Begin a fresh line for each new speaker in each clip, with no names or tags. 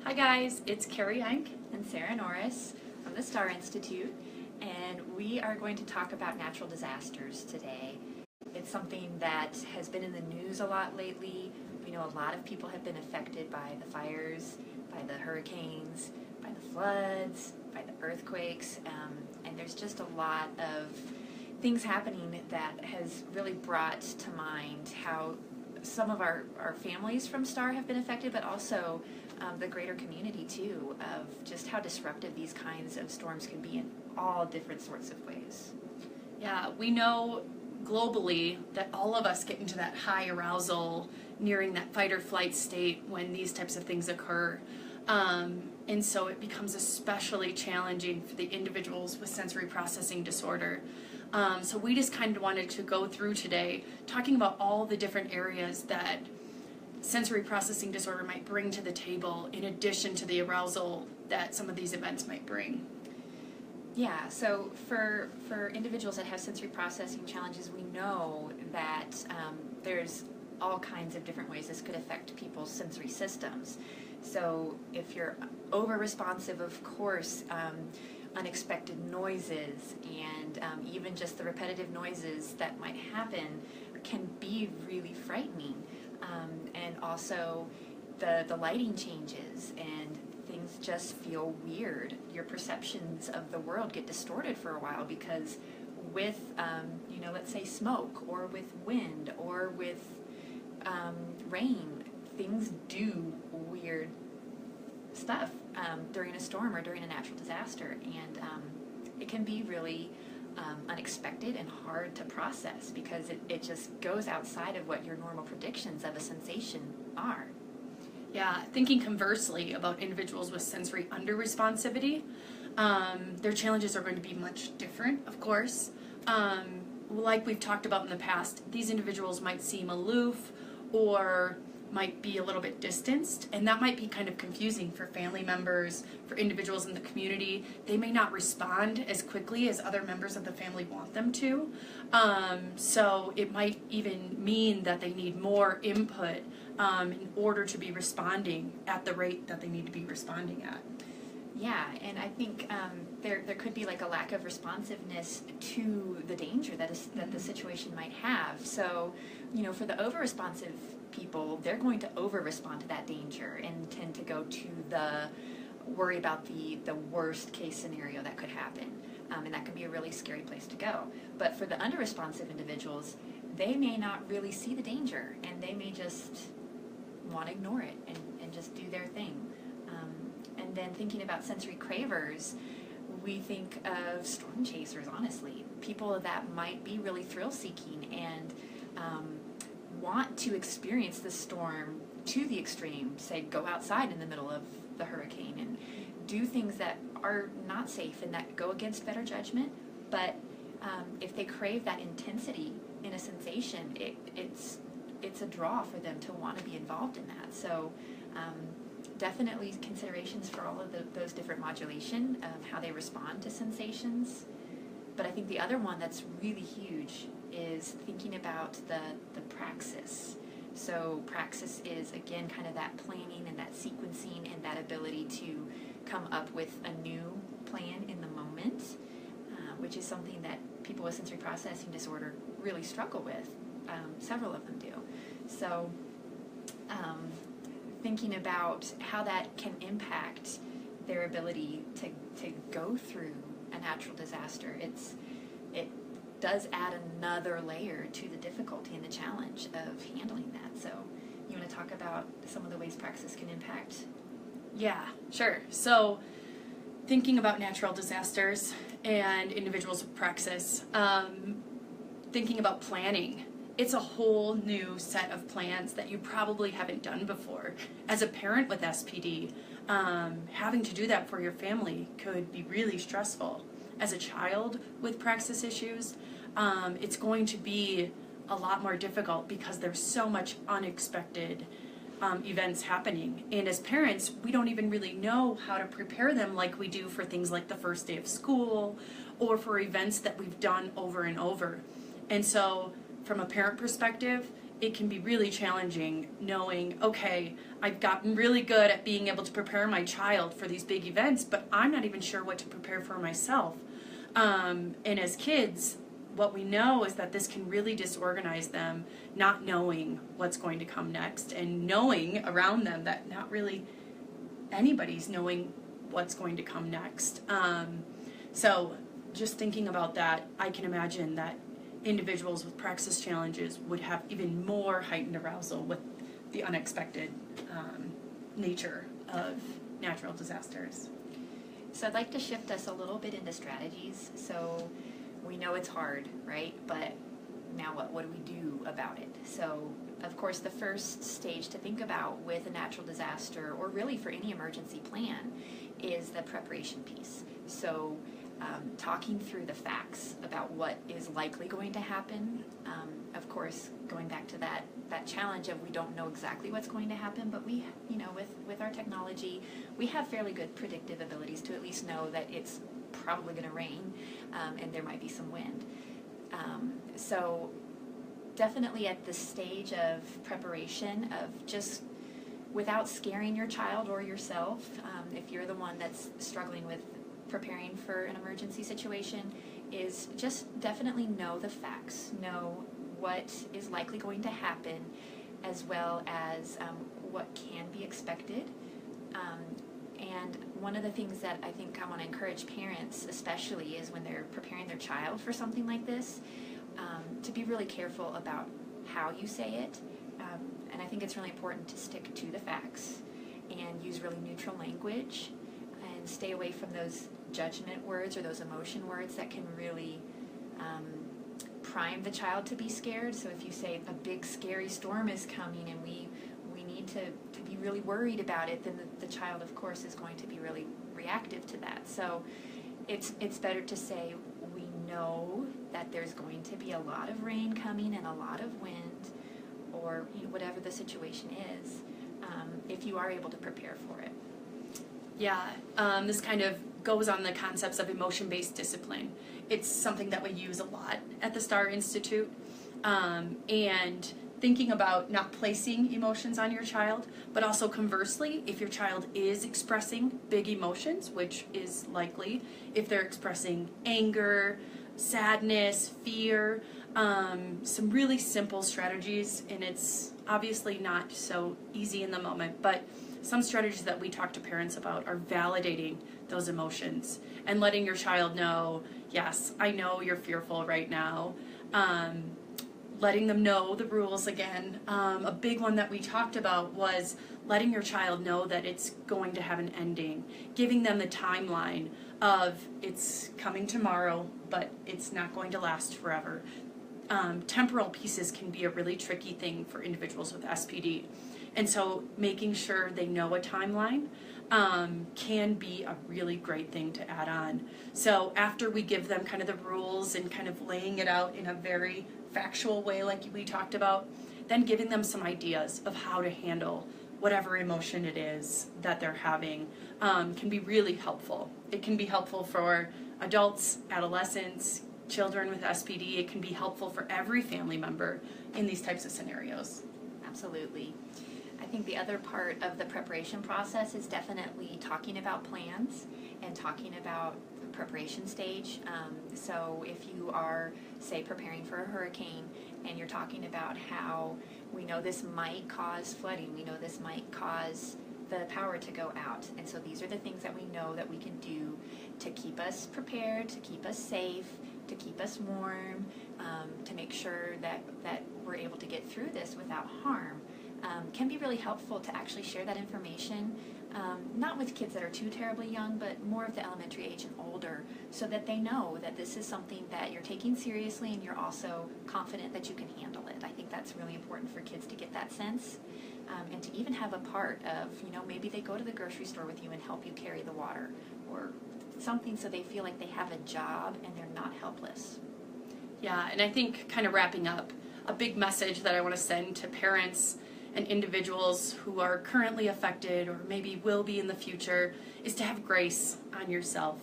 Hi guys, it's Carrie Yank and Sarah Norris from the Star Institute, and we are going to talk about natural disasters today. It's something that has been in the news a lot lately. We know a lot of people have been affected by the fires, by the hurricanes, by the floods, by the earthquakes, and there's just a lot of things happening that has really brought to mind how some of our families from STAR have been affected, but also the greater community too, of just how disruptive these kinds of storms can be in all different sorts of ways.
Yeah, we know globally that all of us get into that high arousal, nearing that fight or flight state when these types of things occur. And so it becomes especially challenging for the individuals with sensory processing disorder. So we just kind of wanted to go through today talking about all the different areas that sensory processing disorder might bring to the table in addition to the arousal that some of these events might bring.
Yeah, so for individuals that have sensory processing challenges, we know that there's all kinds of different ways this could affect people's sensory systems. So if you're over-responsive, of course, unexpected noises and even just the repetitive noises that might happen can be really frightening. And also the lighting changes and things just feel weird. Your perceptions of the world get distorted for a while because with, let's say smoke or with wind or with rain, things do weird stuff during a storm or during a natural disaster, and it can be really unexpected and hard to process because it just goes outside of what your normal predictions of a sensation are.
Yeah, thinking conversely about individuals with sensory underresponsivity, their challenges are going to be much different, of course. Like we've talked about in the past, these individuals might seem aloof or might be a little bit distanced, and that might be kind of confusing for family members, for individuals in the community. They may not respond as quickly as other members of the family want them to. So it might even mean that they need more input in order to be responding at the rate that they need to be responding at.
Yeah, and I think there could be like a lack of responsiveness to the danger that the situation might have. So, for the over-responsive people, they're going to over-respond to that danger and tend to go to worry about the worst case scenario that could happen. And that can be a really scary place to go. But for the under-responsive individuals, they may not really see the danger, and they may just want to ignore it and just do their thing. And then thinking about sensory cravers, we think of storm chasers, honestly. People that might be really thrill-seeking and want to experience the storm to the extreme, say go outside in the middle of the hurricane and do things that are not safe and that go against better judgment, but if they crave that intensity in a sensation, it's a draw for them to want to be involved in that. So definitely considerations for all of those different modulation of how they respond to sensations. But I think the other one that's really huge is thinking about the praxis. So praxis is, again, kind of that planning and that sequencing and that ability to come up with a new plan in the moment, which is something that people with sensory processing disorder really struggle with. Several of them do. So thinking about how that can impact their ability to go through a natural disaster, it does add another layer to the difficulty and the challenge of handling that. So you want to talk about some of the ways praxis can impact?
Yeah, sure. So thinking about natural disasters and individuals with praxis, thinking about planning. It's a whole new set of plans that you probably haven't done before. As a parent with SPD, having to do that for your family could be really stressful. As a child with praxis issues, it's going to be a lot more difficult because there's so much unexpected events happening. And as parents, we don't even really know how to prepare them like we do for things like the first day of school or for events that we've done over and over. And so from a parent perspective, it can be really challenging knowing, okay, I've gotten really good at being able to prepare my child for these big events, but I'm not even sure what to prepare for myself. And as kids, what we know is that this can really disorganize them, not knowing what's going to come next, and knowing around them that not really anybody's knowing what's going to come next. So just thinking about that, I can imagine that individuals with praxis challenges would have even more heightened arousal with the unexpected nature of natural disasters.
So I'd like to shift us a little bit into strategies. So we know it's hard, right? But now what do we do about it? So of course the first stage to think about with a natural disaster, or really for any emergency plan, is the preparation piece. So talking through the facts about what is likely going to happen. Of course, going back to that challenge of we don't know exactly what's going to happen, but we, with our technology, we have fairly good predictive abilities to at least know that it's probably going to rain and there might be some wind. So definitely at the stage of preparation of just without scaring your child or yourself, if you're the one that's struggling with preparing for an emergency situation, is just definitely know the facts, know what is likely going to happen, as well as what can be expected. And one of the things that I think I want to encourage parents, especially, is when they're preparing their child for something like this, to be really careful about how you say it. And I think it's really important to stick to the facts and use really neutral language and stay away from those judgment words or those emotion words that can really prime the child to be scared. So if you say a big scary storm is coming and we need to be really worried about it, then the child, of course, is going to be really reactive to that. So it's better to say, we know that there's going to be a lot of rain coming and a lot of wind, or whatever the situation is, if you are able to prepare for it.
Yeah, this kind of goes on the concepts of emotion-based discipline. It's something that we use a lot at the Star Institute, and thinking about not placing emotions on your child, but also conversely, if your child is expressing big emotions, which is likely, if they're expressing anger, sadness, fear, some really simple strategies, and it's obviously not so easy in the moment, but some strategies that we talk to parents about are validating those emotions and letting your child know, yes, I know you're fearful right now. Letting them know the rules again. A big one that we talked about was letting your child know that it's going to have an ending, giving them the timeline of it's coming tomorrow, but it's not going to last forever. Temporal pieces can be a really tricky thing for individuals with SPD. And so making sure they know a timeline can be a really great thing to add on. So after we give them kind of the rules and kind of laying it out in a very factual way like we talked about, then giving them some ideas of how to handle whatever emotion it is that they're having can be really helpful. It can be helpful for adults, adolescents, children with SPD. It can be helpful for every family member in these types of scenarios.
Absolutely. I think the other part of the preparation process is definitely talking about plans and talking about the preparation stage. So if you are, say, preparing for a hurricane and you're talking about how we know this might cause flooding, we know this might cause the power to go out, and so these are the things that we know that we can do to keep us prepared, to keep us safe, to keep us warm, to make sure that we're able to get through this without harm. Can be really helpful to actually share that information, not with kids that are too terribly young, but more of the elementary age and older, so that they know that this is something that you're taking seriously and you're also confident that you can handle it. I think that's really important for kids to get that sense, and to even have a part of, maybe they go to the grocery store with you and help you carry the water, or something so they feel like they have a job and they're not helpless.
Yeah, and I think kind of wrapping up, a big message that I want to send to parents and individuals who are currently affected or maybe will be in the future is to have grace on yourself.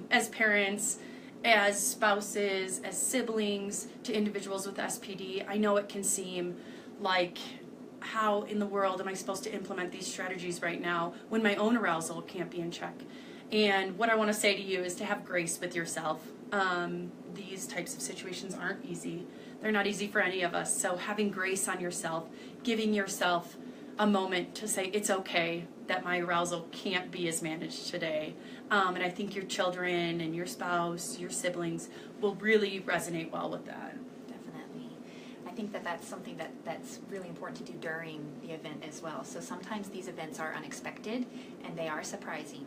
As parents, as spouses, as siblings to individuals with SPD, I know it can seem like, how in the world am I supposed to implement these strategies right now when my own arousal can't be in check? And what I want to say to you is to have grace with yourself. These types of situations aren't easy. They're not easy for any of us. So having grace on yourself, giving yourself a moment to say, it's okay that my arousal can't be as managed today. And I think your children and your spouse, your siblings will really resonate well with that.
Definitely. I think that that's something that's really important to do during the event as well. So sometimes these events are unexpected and they are surprising.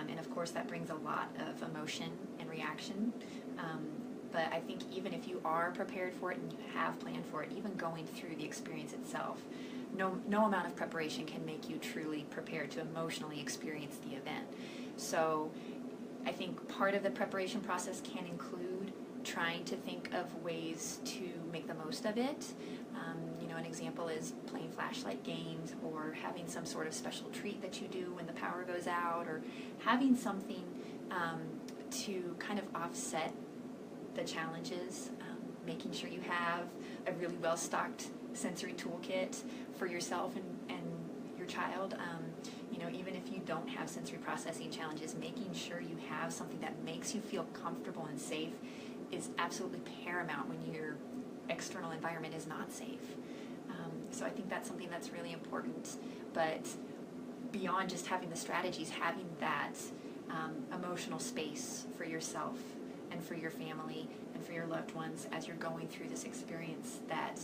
And of course that brings a lot of emotion and reaction. But I think even if you are prepared for it and you have planned for it, even going through the experience itself, no amount of preparation can make you truly prepared to emotionally experience the event. So I think part of the preparation process can include trying to think of ways to make the most of it. An example is playing flashlight games, or having some sort of special treat that you do when the power goes out, or having something to kind of offset the challenges, making sure you have a really well-stocked sensory toolkit for yourself and your child. Even if you don't have sensory processing challenges, making sure you have something that makes you feel comfortable and safe is absolutely paramount when your external environment is not safe. So I think that's something that's really important. But beyond just having the strategies, having that emotional space for yourself and for your family and for your loved ones as you're going through this experience, that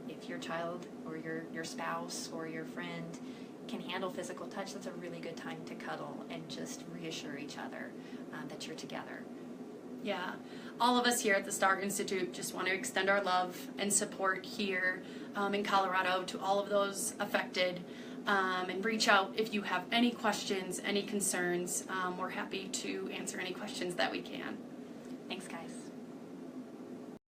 if your child or your spouse or your friend can handle physical touch, that's a really good time to cuddle and just reassure each other that you're together.
Yeah, all of us here at the Star Institute just want to extend our love and support here in Colorado to all of those affected, and reach out if you have any questions, any concerns. We're happy to answer any questions that we can.
Thanks, guys.